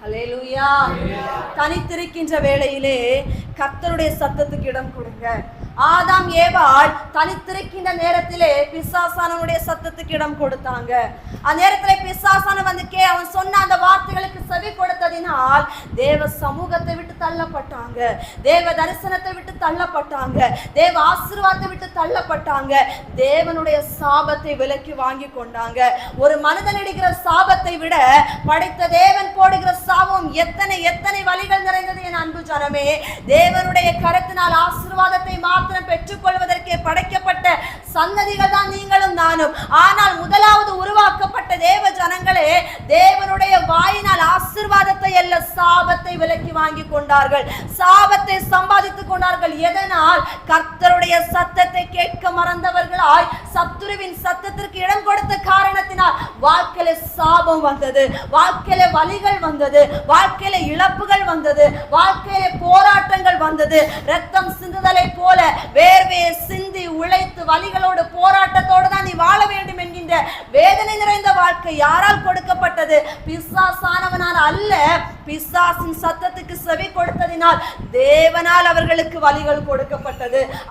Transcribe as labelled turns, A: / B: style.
A: அல்லேலூயா. தனித்திருக்கின்ற வேளையிலே கர்த்தருடைய சத்தத்துக்கு இடம் கொடுங்க. ஆதாம் ஏவாள் தனித்திருக்கின்ற நேரத்திலே பிசாசானவனுடைய சத்தத்துக்கு இடம் கொடுத்தாங்க. அந்த நேரத்திலே பிசாசான அவன் சொன்ன அந்த வார்த்தைகளுக்கு செவி கொடுத்ததினால் தேவ சமூகத்தை விட்டு தள்ளப்பட்டாங்க, தேவ தரிசனத்தை விட்டு தள்ளப்பட்டாங்க, தேவ ஆசீர்வாதத்தை விட்டு தள்ளப்பட்டாங்க, தேவனுடைய சாபத்தை விலக்கி வாங்கி கொண்டாங்க. ஒரு மனிதன் இடுகிற சாபத்தை விட படைத்த தேவன் போடுகிற சாபம் எத்தனை எத்தனை வழிகள் நிறைந்தது. என் அன்பு ஜனமே, தேவனுடைய கரத்தினால் ஆசீர்வாதத்தை மாத்திரம் பெற்றுக்கொள்வதற்கே படைக்கப்பட்ட சந்ததிகள் தான் நீங்களும் நானும். ஆனால் முதலாவது உருவாக்கப்பட்ட தேவ ஜனங்களே தேவனுடைய வாயினால் ஆசீர்வாதத்தை அல்ல சாபத்தை விலக்கி வாங்கி கொண்டார்கள், சாபத்தை சம்பாதித்துக் கொண்டார்கள். எதனால்? கர்த்தருடைய சத்தத்தை கேட்க மறந்தவர்களாய் சத்துருவின் சத்தத்திற்கு இடம் கொடுத்த காரணத்தினால் வாழ்க்கையில சாபம் வந்தது, வாழ்க்கையில வலிகள் வந்தது, வாழ்க்கையில இழப்புகள் வந்தது, வாழ்க்கையில போராட்டங்கள் வந்தது. ரத்தம் சிந்துதலை போல வேர்வையை சிந்தி உழைத்து வலிகளோடு போராட்டத்தோடு தான் நீ வாழ வேண்டும் என்கின்ற வேதனை நிறைந்த வாழ்க்கை யாரால் கொடுக்கப்பட்டது? பிசாசானவனால் அல்ல, பிசாசின் சத்தத்துக்கு செவி கொடுத்ததினால் தேவனால் அவர்களுக்கு வலிகள் கொடுக்கப்பட்டது.